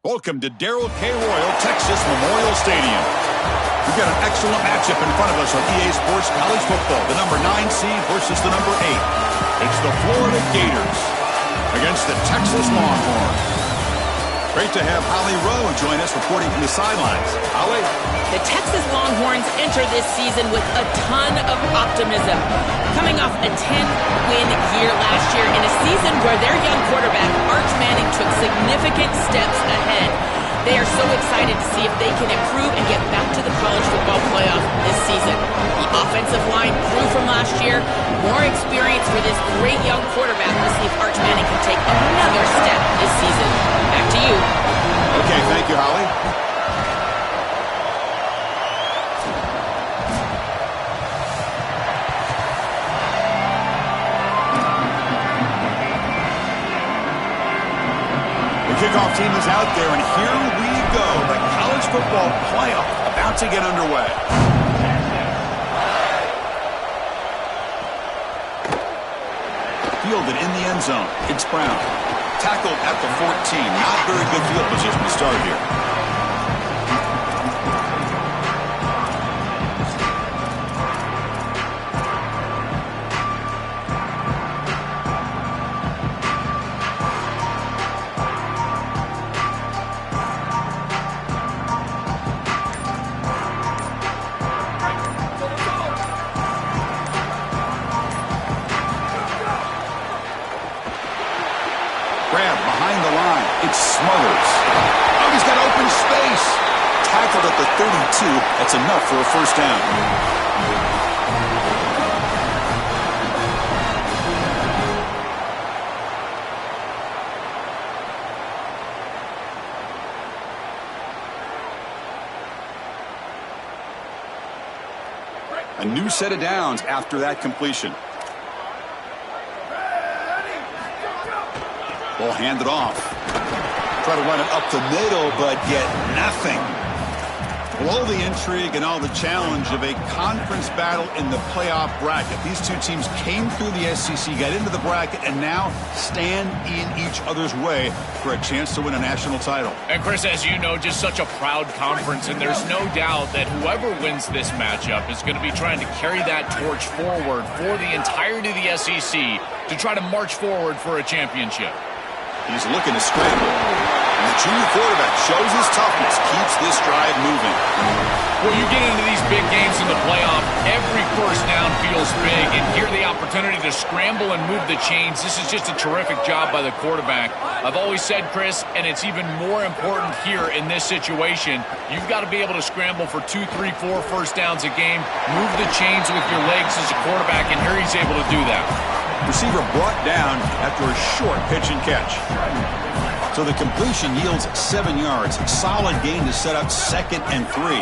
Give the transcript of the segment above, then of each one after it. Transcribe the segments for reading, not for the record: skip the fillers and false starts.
Welcome to Darrell K. Royal, Texas Memorial Stadium. We've got an excellent matchup in front of us on EA Sports College Football. The number 9 seed versus the number 8. It's the Florida Gators against the Texas Longhorns. Great to have Holly Rowe join us reporting from the sidelines. Holly? The Texas Longhorns enter this season with a ton of optimism. Coming off a 10-win year last year in a season where their young quarterback, Arch Manning, took significant steps ahead. They are so excited to see if they can improve and get back to the college football playoff this season. The offensive line grew from last year. More experience for this great young quarterback. We'll see if Arch Manning can take another step this season. Back to you. Okay, thank you, Holly. Kickoff team is out there, and here we go. The college football playoff about to get underway. Fielded in the end zone. It's Brown. Tackled at the 14. Not very good field position to start here. Smothers. Oh, he's got open space. Tackled at the 32. That's enough for a first down. A new set of downs after that completion. Ball handed off. Try to run it up the middle, but get nothing. Well, all the intrigue and all the challenge of a conference battle in the playoff bracket. These two teams came through the SEC, got into the bracket, and now stand in each other's way for a chance to win a national title. And Chris, as you know, just such a proud conference, and there's no doubt that whoever wins this matchup is going to be trying to carry that torch forward for the entirety of the SEC to try to march forward for a championship. He's looking to scramble. And the junior quarterback shows his toughness, keeps this drive moving. When you get into these big games in the playoff, every first down feels big. And here the opportunity to scramble and move the chains. This is just a terrific job by the quarterback. I've always said, Chris, and it's even more important here in this situation, you've got to be able to scramble for 2, 3, 4 first downs a game, move the chains with your legs as a quarterback, and here he's able to do that. Receiver brought down after a short pitch and catch. So the completion yields 7 yards. Solid gain to set up 2nd and 3.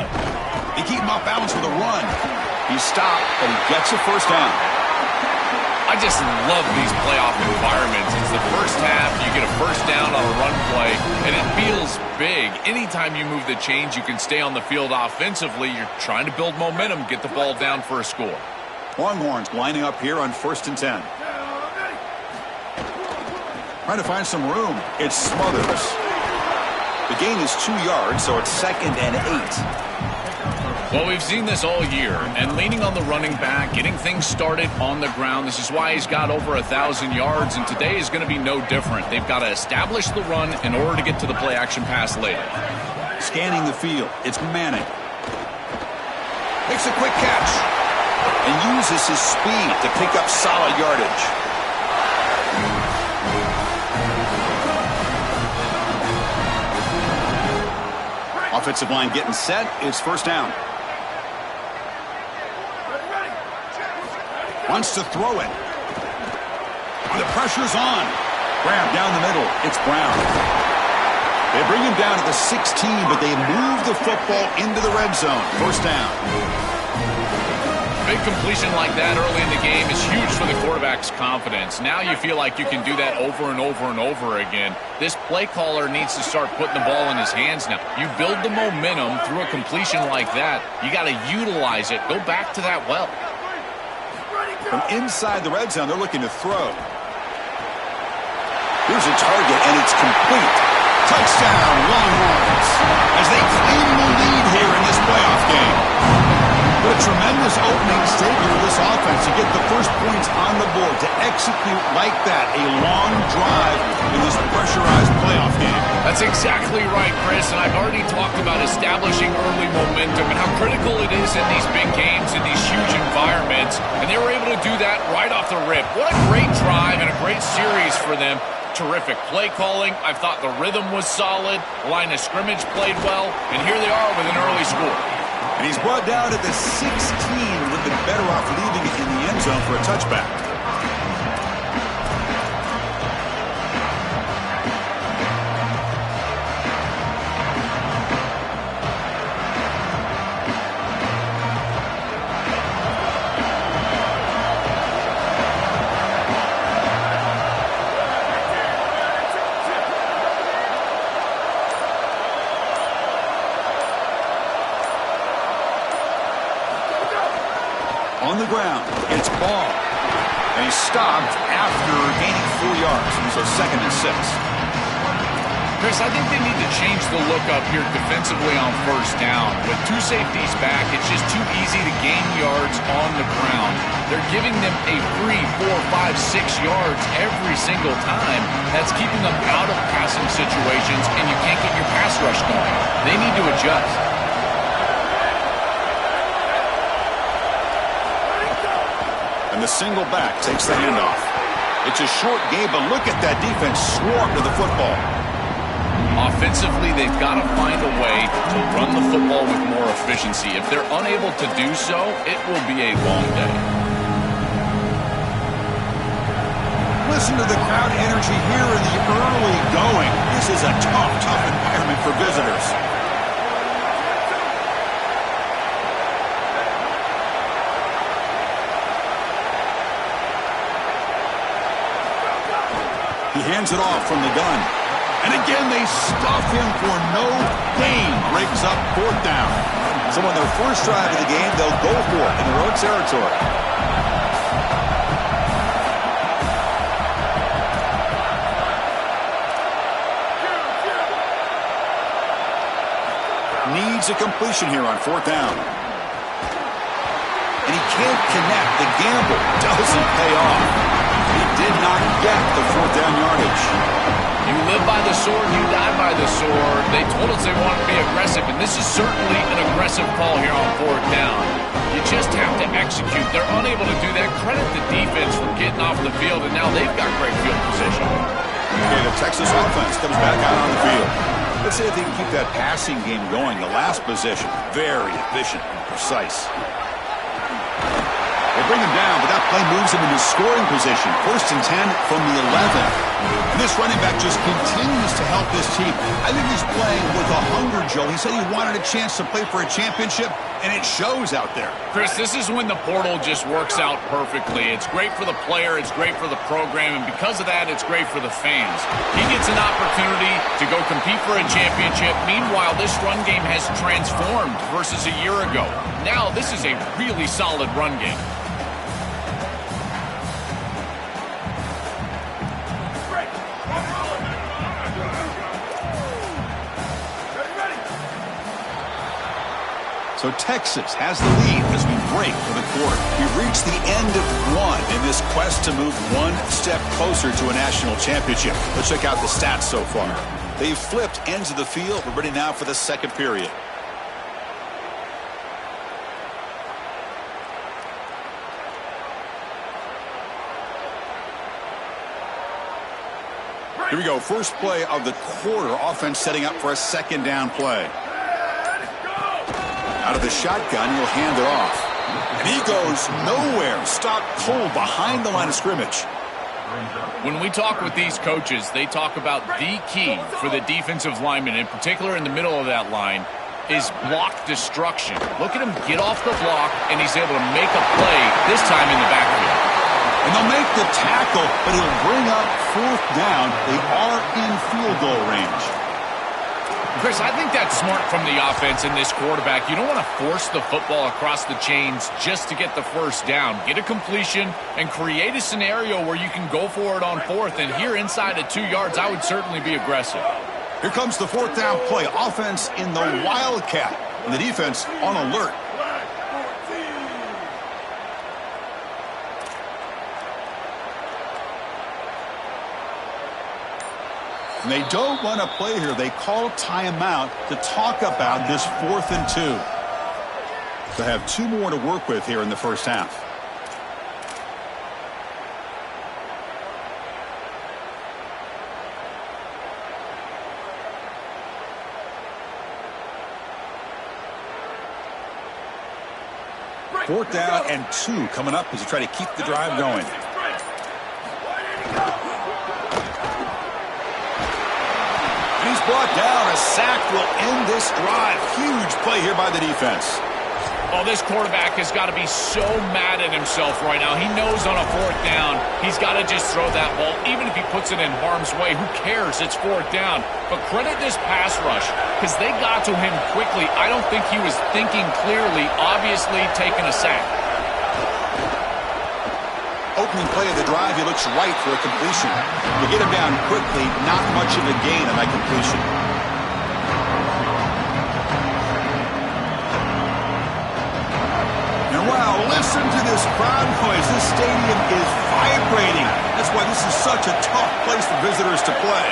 They keep him off balance with a run. He's stopped, but he gets a first down. I just love these playoff environments. It's the first half. You get a first down on a run play, and it feels big. Anytime you move the chains, you can stay on the field offensively. You're trying to build momentum, get the ball down for a score. Longhorns lining up here on 1st and 10. Trying to find some room. It's Smothers. The gain is 2 yards, so it's 2nd and 8. Well, we've seen this all year, and leaning on the running back, getting things started on the ground. This is why he's got over 1,000 yards, and today is going to be no different. They've got to establish the run in order to get to the play-action pass later. Scanning the field. It's Manning. Makes a quick catch and uses his speed to pick up solid yardage. Offensive line getting set. It's first down. Wants to throw it. The pressure's on. Grab down the middle. It's Brown. They bring him down to the 16, but they move the football into the red zone. First down. Big completion like that early in the game is huge for the quarterback's confidence. Now you feel like you can do that over and over and over again. This play caller needs to start putting the ball in his hands now. You build the momentum through a completion like that. You got to utilize it. Go back to that well. From inside the red zone, they're looking to throw. Here's a target, and it's complete. Touchdown, Longhorns, as they claim the lead here in this playoff game. What a tremendous opening statement for this offense to get the first points on the board, to execute like that, a long drive in this pressurized playoff game. That's exactly right, Chris, and I've already talked about establishing early momentum and how critical it is in these big games, in these huge environments, and they were able to do that right off the rip. What a great drive and a great series for them. Terrific play calling. I thought the rhythm was solid. The line of scrimmage played well, and here they are with an early score. And he's brought down at the 16. Would have been better off leaving it in the end zone for a touchback. On the ground, it's Ball. And he's stopped after gaining 4 yards. So 2nd and 6. Chris, I think they need to change the look up here defensively on first down. With 2 safeties back, it's just too easy to gain yards on the ground. They're giving them a free 4, 5, 6 yards every single time. That's keeping them out of passing situations, and you can't get your pass rush going. They need to adjust. And the single back takes the handoff. It's a short game, but look at that defense swarm to the football. Offensively, they've got to find a way to run the football with more efficiency. If they're unable to do so, it will be a long day. Listen to the crowd energy here in the early going. This is a tough environment for visitors. He hands it off from the gun. And again, they stuff him for no gain. Breaks up 4th down. So on their first drive of the game, they'll go for it in their own territory. Needs a completion here on 4th down. And he can't connect. The gamble doesn't pay off. He did not get the 4th down yardage. You live by the sword, you die by the sword. They told us they wanted to be aggressive, and this is certainly an aggressive call here on 4th down. You just have to execute. They're unable to do that. Credit the defense for getting off the field, and now they've got great field position. Okay, the Texas offense comes back out on the field. Let's see if they can keep that passing game going. The last possession, very efficient and precise. They bring him down, but that play moves him into scoring position. 1st and 10 from the 11. And this running back just continues to help this team. I think he's playing with a hunger, Joe. He said he wanted a chance to play for a championship, and it shows out there. Chris, this is when the portal just works out perfectly. It's great for the player, it's great for the program, and because of that, it's great for the fans. He gets an opportunity to go compete for a championship. Meanwhile, this run game has transformed versus a year ago. Now, this is a really solid run game. So Texas has the lead as we break for the quarter. We've reached the end of 1 in this quest to move 1 step closer to a national championship. Let's check out the stats so far. They've flipped ends of the field. We're ready now for the 2nd period. Here we go. First play of the quarter. Offense setting up for a 2nd down play. Out of the shotgun, he'll hand it off. And he goes nowhere. Stopped cold behind the line of scrimmage. When we talk with these coaches, they talk about the key for the defensive lineman, in particular in the middle of that line, is block destruction. Look at him get off the block, and he's able to make a play, this time in the backfield. And they'll make the tackle, but he'll bring up 4th down. They are in field goal range. Chris, I think that's smart from the offense in this quarterback. You don't want to force the football across the chains just to get the 1st down. Get a completion and create a scenario where you can go for it on 4th. And here inside at 2 yards, I would certainly be aggressive. Here comes the fourth down play. Offense in the Wildcat. And the defense on alert. And they don't run a play here. They call timeout to talk about this 4th and 2. They have 2 more to work with here in the first half. Fourth down and 2 coming up as you try to keep the drive going. He's brought down. A sack will end this drive. Huge play here by the defense. Oh, this quarterback has got to be so mad at himself right now. He knows on a 4th down, he's got to just throw that ball. Even if he puts it in harm's way, who cares? It's 4th down. But credit this pass rush because they got to him quickly. I don't think he was thinking clearly, obviously taking a sack. Opening play of the drive, he looks right for a completion. You get him down quickly, not much of a gain on that completion. And wow, listen to this crowd noise. This stadium is vibrating. That's why this is such a tough place for visitors to play.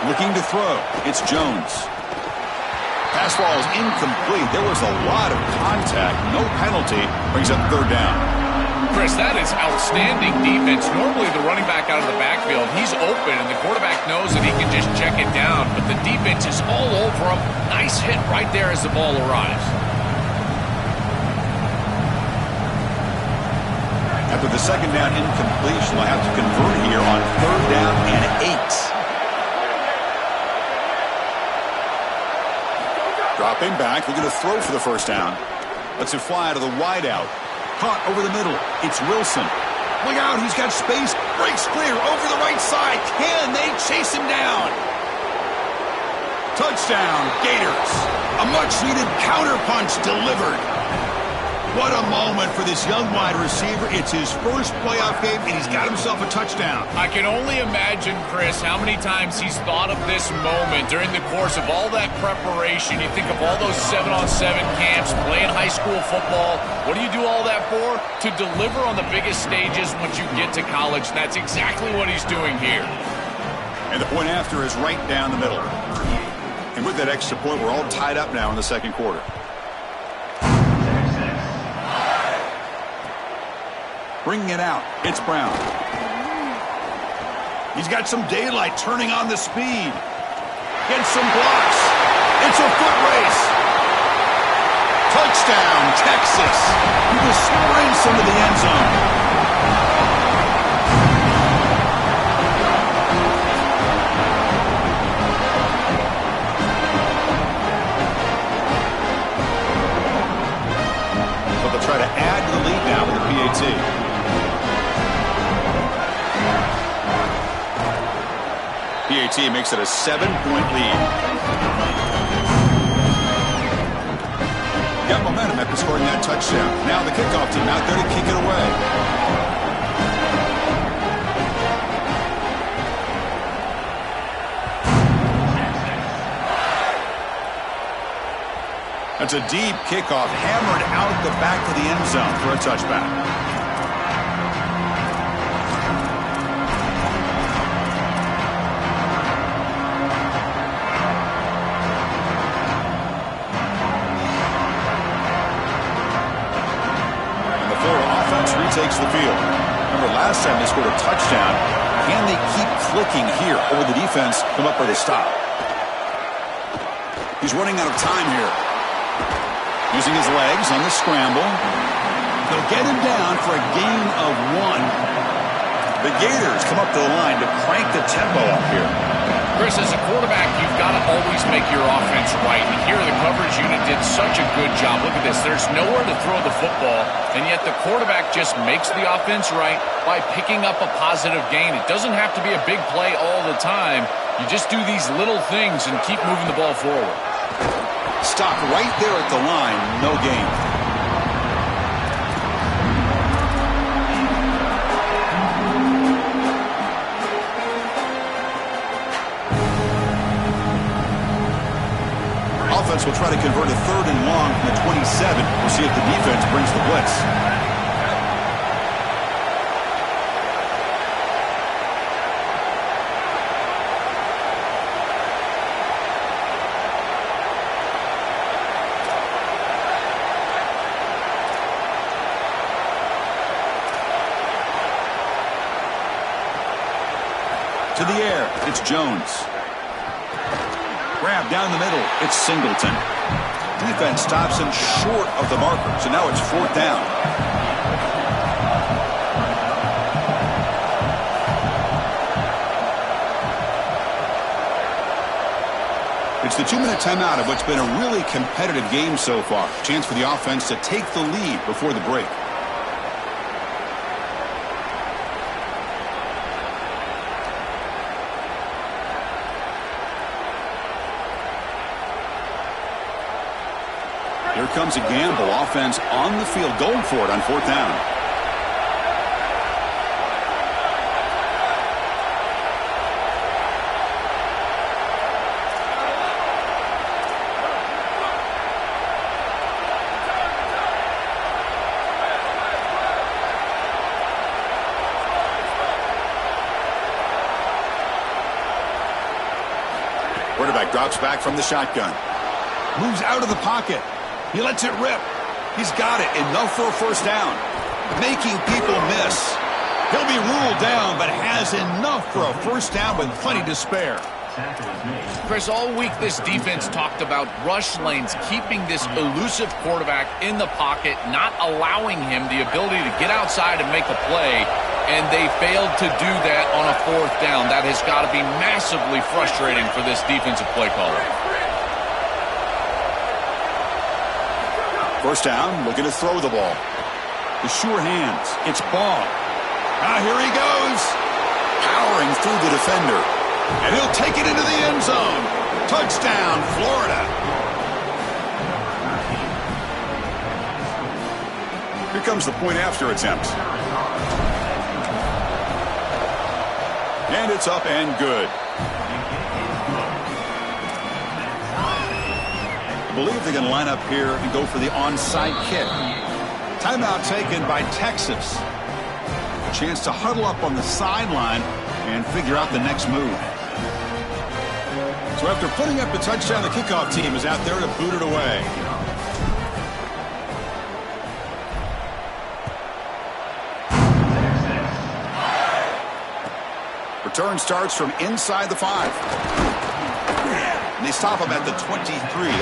Looking to throw. It's Jones. Pass ball is incomplete. There was a lot of contact. No penalty. Brings up 3rd down. Chris, that is outstanding defense. Normally the running back out of the backfield, he's open, and the quarterback knows that he can just check it down. But the defense is all over him. Nice hit right there as the ball arrives. After the 2nd down incompletion, they'll have to convert here on 3rd down and 8. Dropping back, looking to throw for the 1st down. Lets it fly out of the wideout. Caught over the middle. It's Wilson. Look out, he's got space. Breaks clear over the right side. Can they chase him down? Touchdown, Gators. A much-needed counterpunch delivered. What a moment for this young wide receiver. It's his first playoff game, and he's got himself a touchdown. I can only imagine, Chris, how many times he's thought of this moment during the course of all that preparation. You think of all those 7-on-7 camps, playing high school football. What do you do all that for? To deliver on the biggest stages once you get to college. And that's exactly what he's doing here. And the point after is right down the middle. And with that extra point, we're all tied up now in the 2nd quarter. Bringing it out, it's Brown. He's got some daylight, turning on the speed. Gets some blocks. It's a foot race. Touchdown, Texas. He just sprints into the end zone. So they'll try to add to the lead now with the PAT. PAT makes it a 7-point lead. Got momentum after scoring that touchdown. Now the kickoff team out there to kick it away. That's a deep kickoff, hammered out the back of the end zone for a touchback. Takes the field. Remember last time they scored a touchdown. Can they keep clicking here, or will the defense come up with a stop? He's running out of time here. Using his legs on the scramble. They'll get him down for a gain of 1. The Gators come up to the line to crank the tempo up here. Chris, as a quarterback, you've got to always make your offense right. And here the coverage unit did such a good job. Look at this. There's nowhere to throw the football, and yet the quarterback just makes the offense right by picking up a positive gain. It doesn't have to be a big play all the time. You just do these little things and keep moving the ball forward. Stop right there at the line. No gain. try to convert a 3rd and long from the 27. We'll see if the defense brings the blitz. To the air, it's Jones. Grab down the middle, it's Singleton. Defense stops him short of the marker, so now it's 4th down. It's the 2-minute timeout of what's been a really competitive game so far. Chance for the offense to take the lead before the break. Here comes a gamble. Offense on the field, going for it on 4th down. Quarterback drops back from the shotgun. Moves out of the pocket. He lets it rip. He's got it. Enough for a 1st down. Making people miss. He'll be ruled down, but has enough for a 1st down with plenty to spare. Chris, all week this defense talked about rush lanes, keeping this elusive quarterback in the pocket, not allowing him the ability to get outside and make a play, and they failed to do that on a 4th down. That has got to be massively frustrating for this defensive play caller. 1st down, looking to throw the ball. The sure hands. It's Ball. Here he goes. Powering through the defender. And he'll take it into the end zone. Touchdown, Florida. Here comes the point after attempt. And it's up and good. I believe they're going to line up here and go for the onside kick. Timeout taken by Texas. A chance to huddle up on the sideline and figure out the next move. So after putting up the touchdown, the kickoff team is out there to boot it away. Return starts from inside the 5. And they stop him at the 23.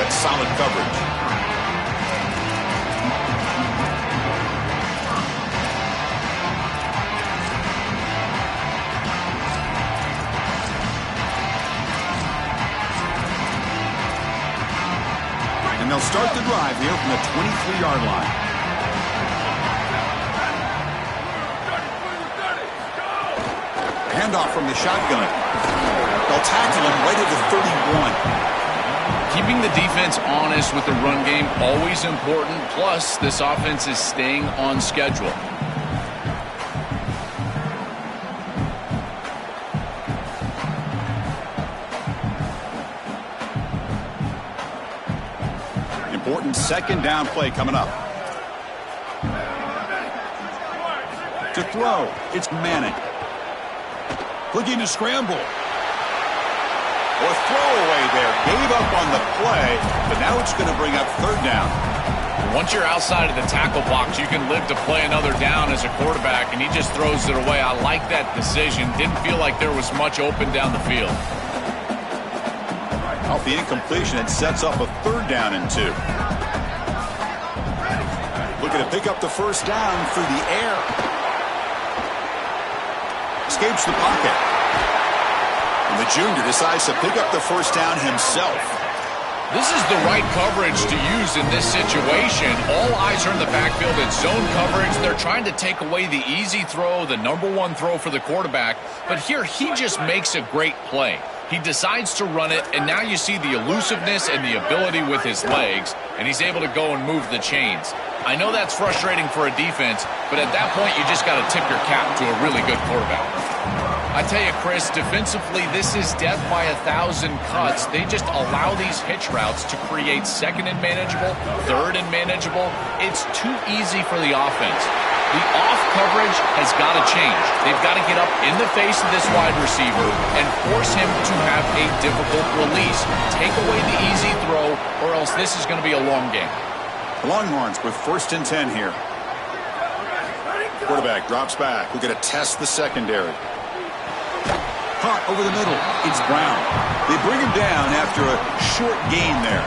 That's solid coverage. And they'll start the drive here from the 23-yard line. Handoff from the shotgun. They'll tackle him right at the 31. Keeping the defense honest with the run game, always important. Plus, this offense is staying on schedule. Important 2nd down play coming up. To throw, it's Manning. Looking to scramble. Or throwaway there. Gave up on the play, but now it's going to bring up 3rd down. Once you're outside of the tackle box, you can live to play another down as a quarterback, and he just throws it away. I like that decision. Didn't feel like there was much open down the field. Off the incompletion, it sets up a 3rd down and 2. Looking to pick up the 1st down through the air. Escapes the pocket. And the junior decides to pick up the 1st down himself. This is the right coverage to use in this situation. All eyes are in the backfield. It's zone coverage. They're trying to take away the easy throw, the #1 throw for the quarterback. But here, he just makes a great play. He decides to run it, and now you see the elusiveness and the ability with his legs, and he's able to go and move the chains. I know that's frustrating for a defense, but at that point, you just got to tip your cap to a really good quarterback. I tell you, Chris, defensively, this is death by 1,000 cuts. They just allow these hitch routes to create second and manageable, third and manageable. It's too easy for the offense. The off coverage has got to change. They've got to get up in the face of this wide receiver and force him to have a difficult release. Take away the easy throw, or else this is going to be a long game. Longhorns with 1st and 10 here. Quarterback drops back. We're going to test the secondary. Caught over the middle. It's Brown. They bring him down after a short gain there.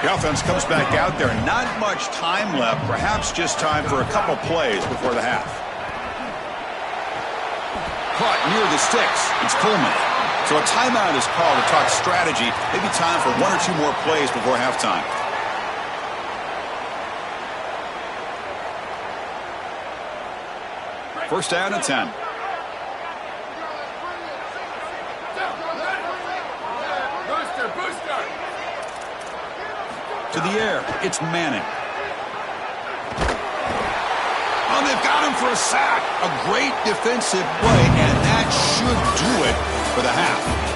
The offense comes back out there. Not much time left. Perhaps just time for a couple plays before the half. Caught near the sticks. It's Coleman. So a timeout is called to talk strategy. Maybe time for 1 or 2 more plays before halftime. First down and 10. To the air, it's Manning. Oh, they've got him for a sack. A great defensive play, and that should do it for the half.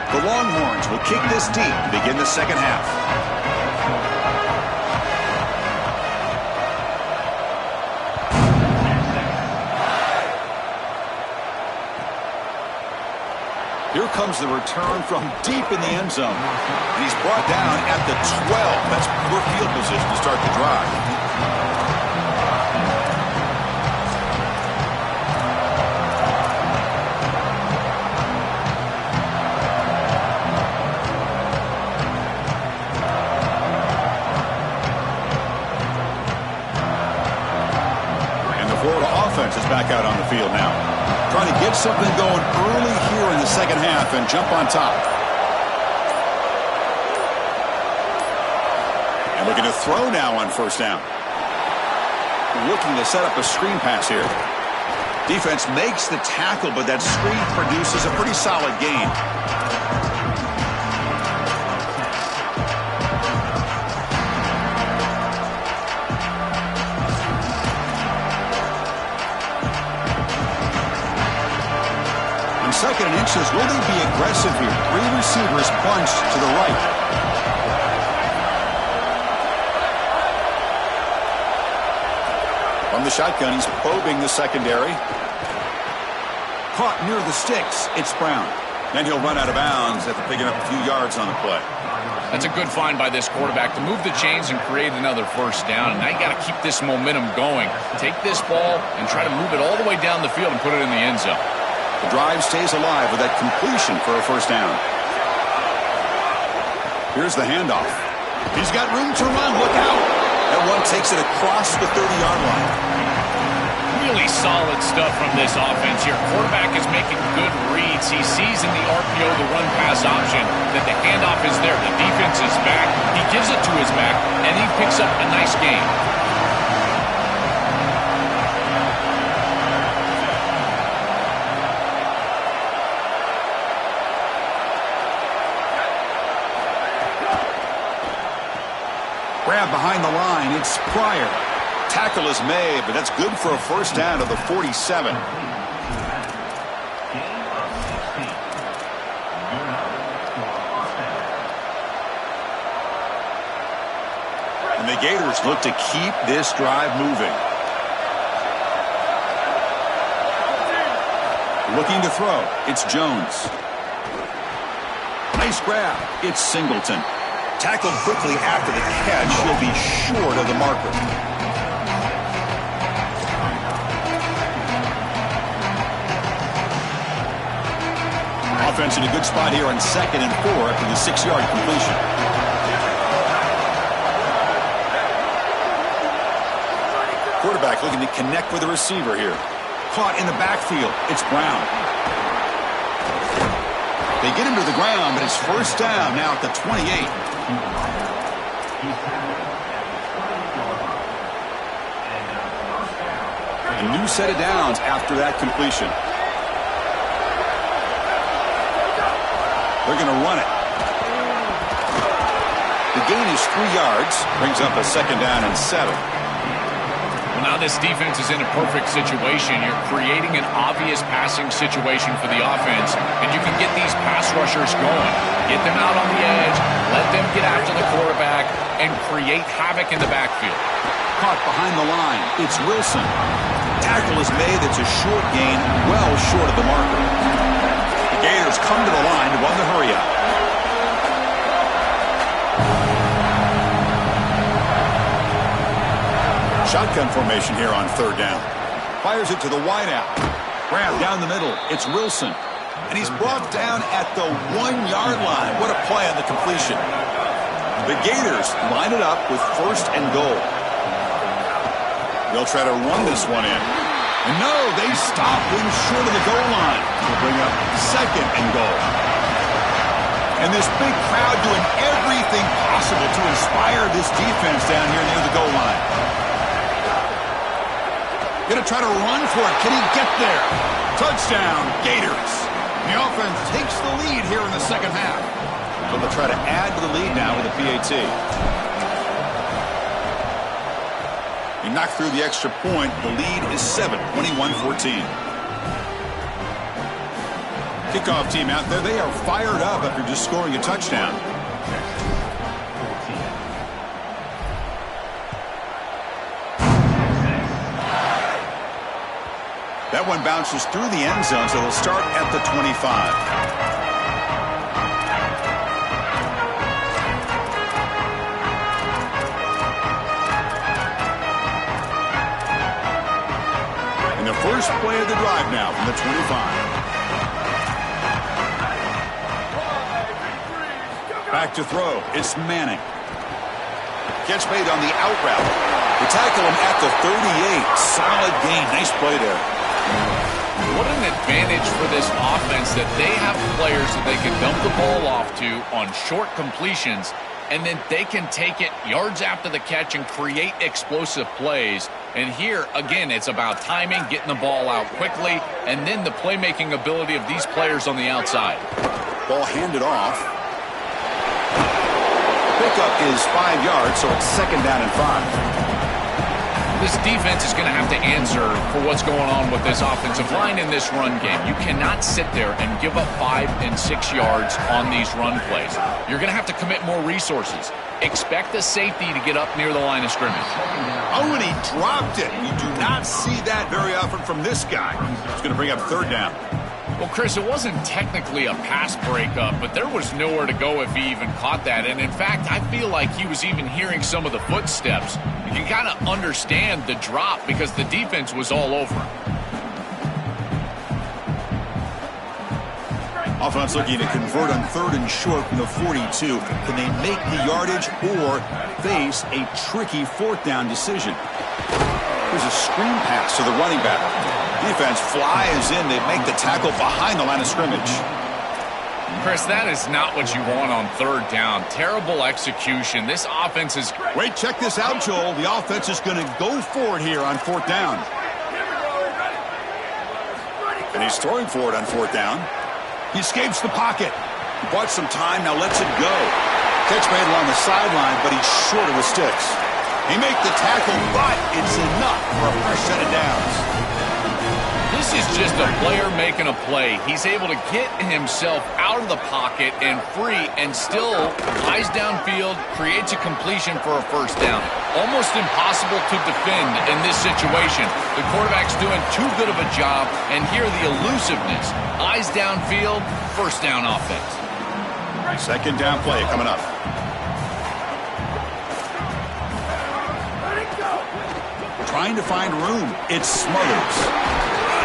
The Longhorns will kick this deep to begin the second half. Here comes the return from deep in the end zone. And he's brought down at the 12. That's poor field position to start the drive. Is back out on the field now. Trying to get something going early here in the second half and jump on top. And looking to throw now on first down. Looking to set up a screen pass here. Defense makes the tackle, but that screen produces a pretty solid gain. Second and inches, will they be aggressive here? 3 receivers bunched to the right. From the shotgun, he's probing the secondary. Caught near the sticks. It's Brown. Then he'll run out of bounds after picking up a few yards on the play. That's a good find by this quarterback to move the chains and create another first down. And now you got to keep this momentum going. Take this ball and try to move it all the way down the field and put it in the end zone. The drive stays alive with that completion for a first down. Here's the handoff. He's got room to run. Look out. That one takes it across the 30-yard line. Really solid stuff from this offense here. Quarterback is making good reads. He sees in the RPO the run-pass option that the handoff is there. The defense is back. He gives it to his back, and he picks up a nice gain. Grab behind the line. It's Pryor. Tackle is made, but that's good for a first down to the 47. And the Gators look to keep this drive moving. Looking to throw. It's Jones. Nice grab. It's Singleton. Tackled quickly after the catch. He'll be short of the marker. Offense in a good spot here on 2nd and 4 after the 6-yard completion. Quarterback looking to connect with the receiver here. Caught in the backfield. It's Brown. They get him to the ground, but it's first down now at the 28. A new set of downs after that completion. They're going to run it. The gain is 3 yards, brings up a second down and 7. Well, now this defense is in a perfect situation. You're creating an obvious passing situation for the offense, and you can get these pass rushers going. Get them out on the edge, let them get after the quarterback, and create havoc in the backfield. Caught behind the line. It's Wilson. Tackle is made. It's a short gain, well short of the marker. The Gators come to the line to run the hurry up. Shotgun formation here on third down. Fires it to the wideout. Grab down the middle. It's Wilson. And he's brought down at the 1-yard line. What a play on the completion. The Gators line it up with first and goal. They'll try to run this one in. And no, they stop him short of the goal line. They'll bring up second and goal. And this big crowd doing everything possible to inspire this defense down here near the goal line. Going to try to run for it. Can he get there? Touchdown, Gators. The offense takes the lead here in the second half. So they'll try to add to the lead now with a PAT. He knocked through the extra point. The lead is 7, 21-14. Kickoff team out there. They are fired up after just scoring a touchdown. That one bounces through the end zone, so they'll start at the 25. First play of the drive now from the 25. Back to throw. It's Manning. Catch made on the out route. They tackle him at the 38. Solid gain. Nice play there. What an advantage for this offense that they have players that they can dump the ball off to on short completions, and then they can take it yards after the catch and create explosive plays. And here, again, it's about timing, getting the ball out quickly, and then the playmaking ability of these players on the outside. Ball handed off. Pickup is 5 yards, so it's second down and 5. This defense is going to have to answer for what's going on with this offensive line in this run game. You cannot sit there and give up 5 and 6 yards on these run plays. You're going to have to commit more resources. Expect the safety to get up near the line of scrimmage. Oh, and he dropped it. You do not see that very often from this guy. It's going to bring up third down. Well, Chris, it wasn't technically a pass breakup, but there was nowhere to go if he even caught that. And, in fact, I feel like he was even hearing some of the footsteps. You can kind of understand the drop because the defense was all over him. Offense looking to convert on third and short from the 42. Can they make the yardage or face a tricky fourth down decision? Here's a screen pass to the running back. Defense flies in. They make the tackle behind the line of scrimmage. Chris, that is not what you want on third down. Terrible execution. This offense is... Wait, check this out, Joel. The offense is going to go for it here on fourth down. And he's throwing for it on fourth down. He escapes the pocket. He bought some time, now lets it go. Catch made along the sideline, but he's short of the sticks. He makes the tackle, but it's enough for a fresh set of downs. This is just a player making a play. He's able to get himself out of the pocket and free and still eyes downfield, creates a completion for a first down. Almost impossible to defend in this situation. The quarterback's doing too good of a job, and here the elusiveness. Eyes downfield, first down offense. Second down play coming up. Trying to find room. It's Smothers.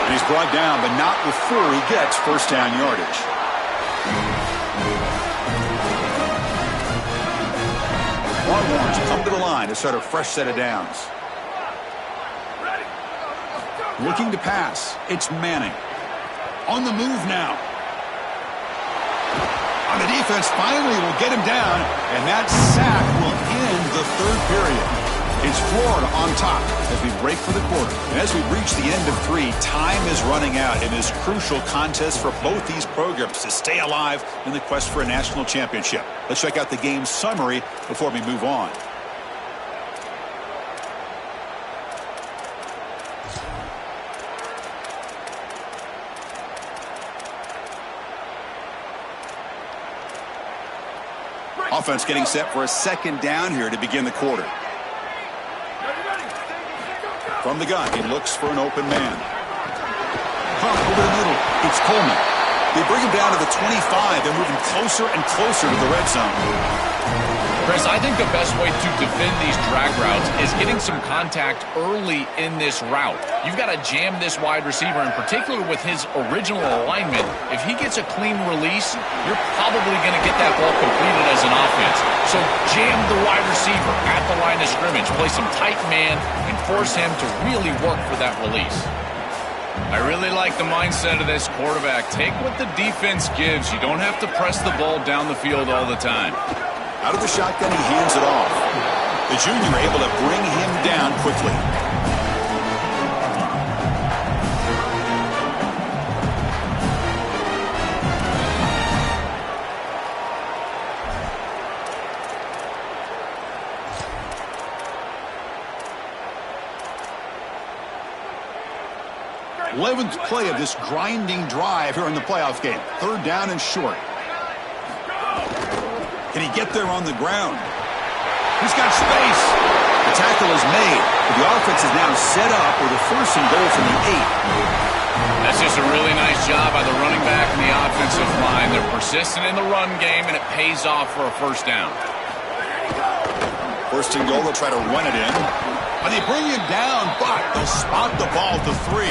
And he's brought down, but not before he gets first down yardage. Longhorns come to the line to start a fresh set of downs. Looking to pass. It's Manning. On the move now. the defense finally will get him down, and that sack will end the third period. It's Florida on top as we break for the quarter. And as we reach the end of 3, time is running out in this crucial contest for both these programs to stay alive in the quest for a national championship. Let's check out the game summary before we move on. Offense getting set for a second down here to begin the quarter. From the gun, he looks for an open man. Pump over the middle. It's Coleman. They bring him down to the 25. They're moving closer and closer to the red zone. Chris, I think the best way to defend these drag routes is getting some contact early in this route. You've got to jam this wide receiver, in particular with his original alignment. If he gets a clean release, you're probably going to get that ball completed as an offense. So jam the wide receiver at the line of scrimmage, play some tight man, and force him to really work for that release. I really like the mindset of this quarterback. Take what the defense gives. You don't have to press the ball down the field all the time. Out of the shotgun, he hands it off. The junior able to bring him down quickly. Eleventh play of this grinding drive here in the playoff game. Third down and short. Can he get there on the ground? He's got space. The tackle is made. But the offense is now set up with a first and goal from the 8. That's just a really nice job by the running back and the offensive line. They're persistent in the run game, and it pays off for a first down. First and goal, they'll try to run it in. And they bring him down, but they'll spot the ball at the 3.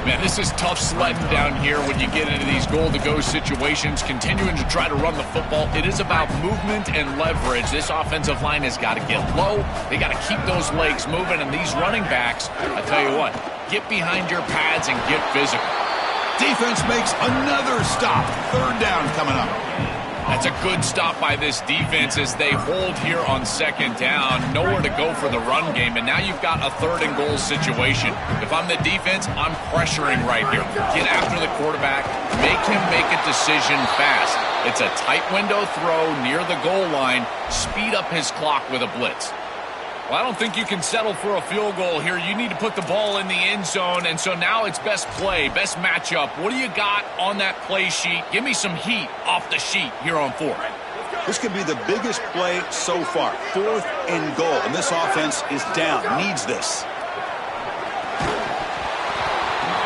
Man, this is tough sledding down here when you get into these goal-to-go situations, continuing to try to run the football. It is about movement and leverage. This offensive line has got to get low. They got to keep those legs moving, and these running backs, I tell you what, get behind your pads and get physical. Defense makes another stop. Third down coming up. That's a good stop by this defense as they hold here on second down. Nowhere to go for the run game, and now you've got a third and goal situation. If I'm the defense, I'm pressuring right here. Get after the quarterback. Make him make a decision fast. It's a tight window throw near the goal line. Speed up his clock with a blitz. Well, I don't think you can settle for a field goal here. You need to put the ball in the end zone, and so now it's best play, best matchup. What do you got on that play sheet? Give me some heat off the sheet here on 4th. This could be the biggest play so far. 4th and goal, and this offense is down, needs this.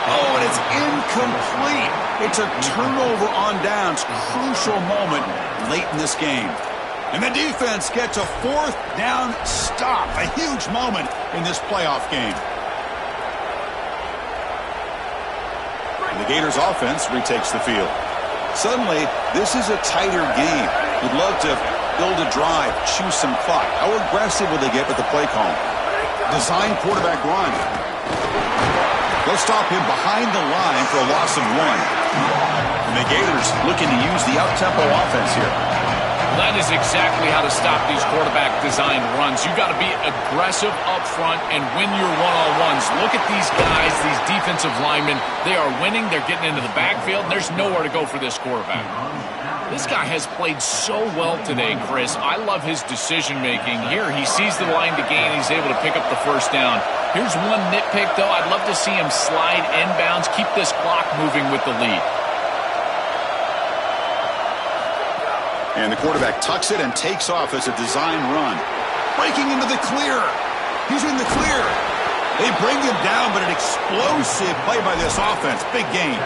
Oh, and it's incomplete. It's a turnover on downs. Crucial moment late in this game. And the defense gets a 4th down stop. A huge moment in this playoff game. And the Gators offense retakes the field. Suddenly, this is a tighter game. You'd love to build a drive, choose some clock. How aggressive will they get with the play call? Design quarterback run. They'll stop him behind the line for a loss of 1. And the Gators looking to use the up-tempo offense here. That is exactly how to stop these quarterback-designed runs. You've got to be aggressive up front and win your one-on-ones. Look at these guys, these defensive linemen. They are winning. They're getting into the backfield. There's nowhere to go for this quarterback. This guy has played so well today, Chris. I love his decision-making. Here, he sees the line to gain. He's able to pick up the first down. Here's one nitpick, though. I'd love to see him slide inbounds, keep this clock moving with the lead. And the quarterback tucks it and takes off as a design run. Breaking into the clear. He's in the clear. They bring him down, but an explosive play by this offense. Big gain.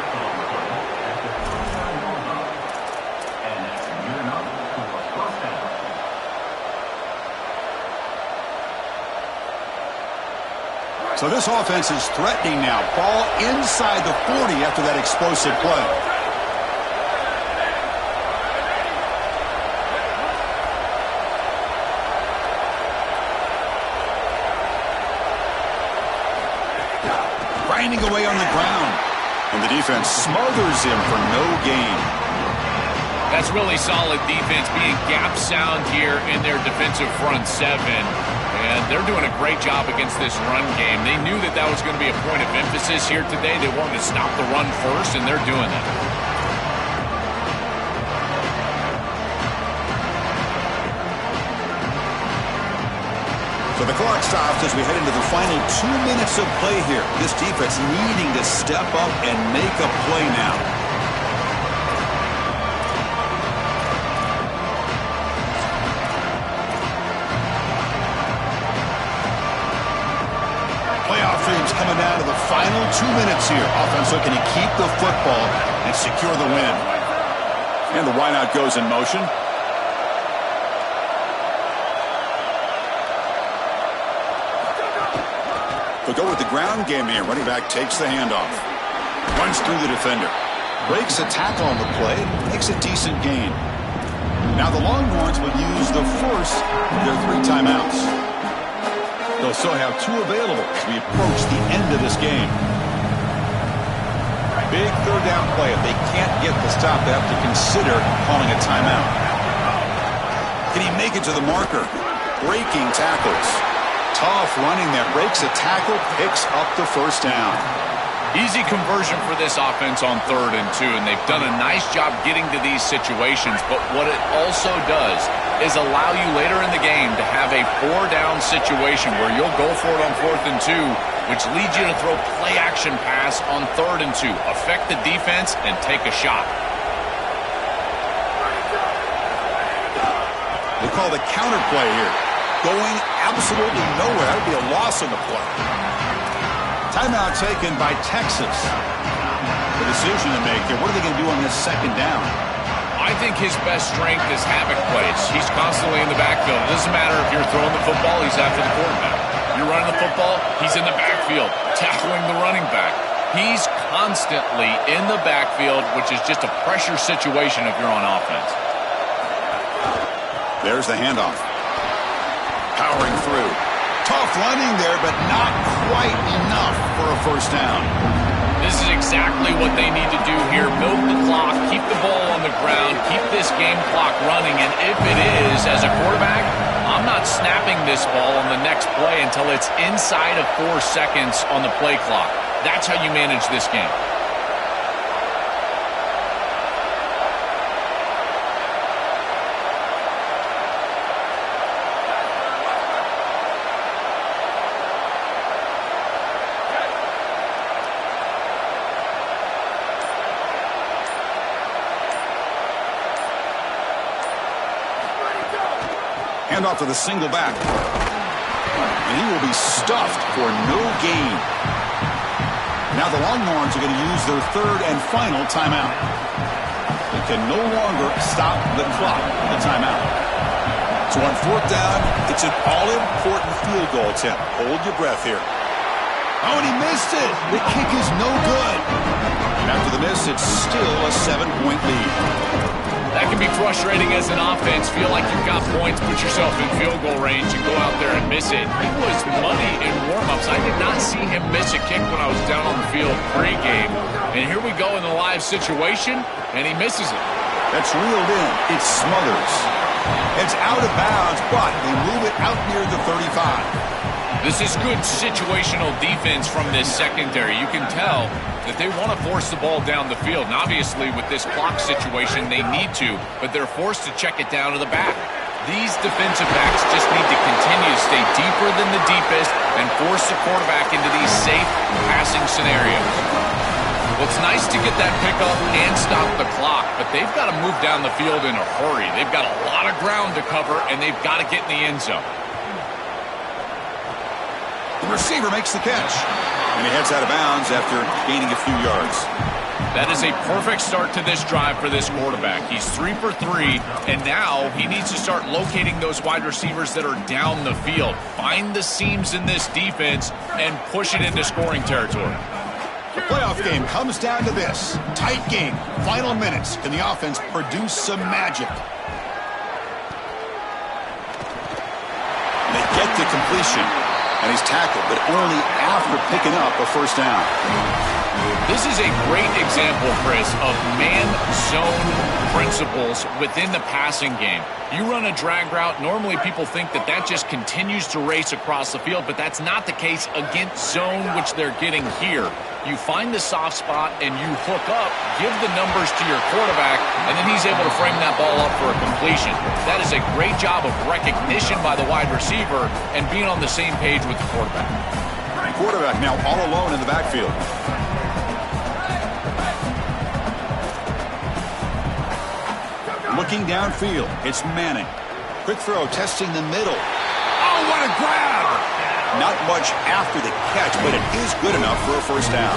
So this offense is threatening now. Ball inside the 40 after that explosive play. Grinding away on the ground. And the defense smothers him for no gain. That's really solid defense, being gap sound here in their defensive front seven. And they're doing a great job against this run game. They knew that that was going to be a point of emphasis here today. They wanted to stop the run first, and they're doing that. So the clock stops as we head into the final 2 minutes of play here. This defense needing to step up and make a play now. Playoff dreams coming down to the final 2 minutes here. Offense looking to keep the football and secure the win. And the wideout goes in motion. They'll go with the ground game here. Running back takes the handoff. Runs through the defender. Breaks a tackle on the play. Makes a decent gain. Now the Longhorns will use the first of their 3 timeouts. They'll still have 2 available as we approach the end of this game. Big third down play. If they can't get the stop, they have to consider calling a timeout. Can he make it to the marker? Breaking tackles. Tough running there. Breaks a tackle, picks up the first down. Easy conversion for this offense on 3rd and 2, and they've done a nice job getting to these situations. But what it also does is allow you later in the game to have a 4-down situation where you'll go for it on 4th and 2, which leads you to throw play-action pass on 3rd and 2. Affect the defense and take a shot. They call the counter play here. Going absolutely nowhere. That would be a loss on the play. Timeout taken by Texas. The decision to make here. What are they going to do on this 2nd down? I think his best strength is havoc plays. He's constantly in the backfield. It doesn't matter if you're throwing the football, he's after the quarterback. You're running the football, he's in the backfield, tackling the running back. He's constantly in the backfield, which is just a pressure situation if you're on offense. There's the handoff. Powering through. Tough running there, but not quite enough for a first down. This is exactly what they need to do here. Milk the clock, keep the ball on the ground, keep this game clock running, and if it is, as a quarterback, I'm not snapping this ball on the next play until it's inside of 4 seconds on the play clock. That's how you manage this game. Handoff to the single back. And he will be stuffed for no gain. Now the Longhorns are going to use their 3rd and final timeout. They can no longer stop the clock with a timeout. So on 4th down, it's an all-important field goal attempt. Hold your breath here. Oh, and he missed it. The kick is no good. And after the miss, it's still a 7-point lead. That can be frustrating as an offense. Feel like you've got points, put yourself in field goal range, and go out there and miss it. He was money in warm-ups. I did not see him miss a kick when I was down on the field pre-game. And here we go in the live situation, and he misses it. That's reeled in. It smothers. It's out of bounds, but they move it out near the 35. This is good situational defense from this secondary. You can tell that they want to force the ball down the field. And obviously, with this clock situation, they need to, but they're forced to check it down to the back. These defensive backs just need to continue to stay deeper than the deepest and force the quarterback into these safe passing scenarios. Well, it's nice to get that pickup and stop the clock, but they've got to move down the field in a hurry. They've got a lot of ground to cover, and they've got to get in the end zone. The receiver makes the catch, and he heads out of bounds after gaining a few yards. That is a perfect start to this drive for this quarterback. He's 3 for 3, and now he needs to start locating those wide receivers that are down the field. Find the seams in this defense and push it into scoring territory. The playoff game comes down to this. Tight game, final minutes. Can the offense produce some magic? They get the completion. And he's tackled, but only after picking up a first down. This is a great example, Chris, of man-zone principles within the passing game. You run a drag route, normally people think that that just continues to race across the field, but that's not the case against zone, which they're getting here. You find the soft spot and you hook up, give the numbers to your quarterback, and then he's able to frame that ball up for a completion. That is a great job of recognition by the wide receiver and being on the same page with the quarterback. Quarterback now all alone in the backfield. Looking downfield, it's Manning. Quick throw, testing the middle. Oh, what a grab! Not much after the catch, but it is good enough for a first down.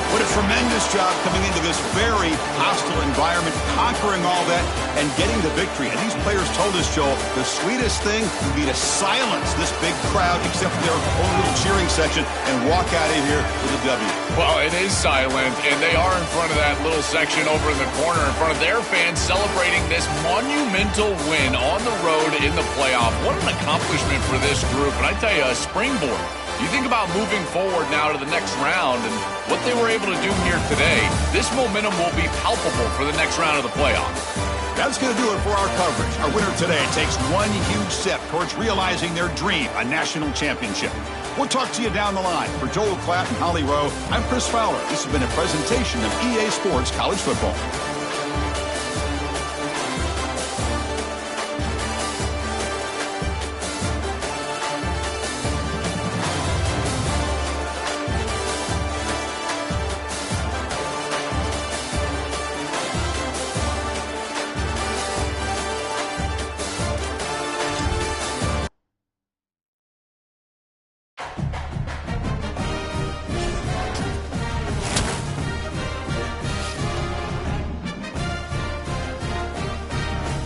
What a tremendous job coming into this very hostile environment, conquering all that, and getting the victory. And these players told us, Joel, the sweetest thing would be to silence this big crowd, except for their own little cheering section, and walk out of here with a W. Well, it is silent, and they are in front of that little section over in the corner in front of their fans celebrating this monumental win on the road in the playoff. What an accomplishment for this group, and I tell you, a springboard. You think about moving forward now to the next round and what they were able to do here today. This momentum will be palpable for the next round of the playoffs. That's going to do it for our coverage. Our winner today takes one huge step towards realizing their dream, a national championship. We'll talk to you down the line. For Joel Klatt and Holly Rowe, I'm Chris Fowler. This has been a presentation of EA Sports College Football.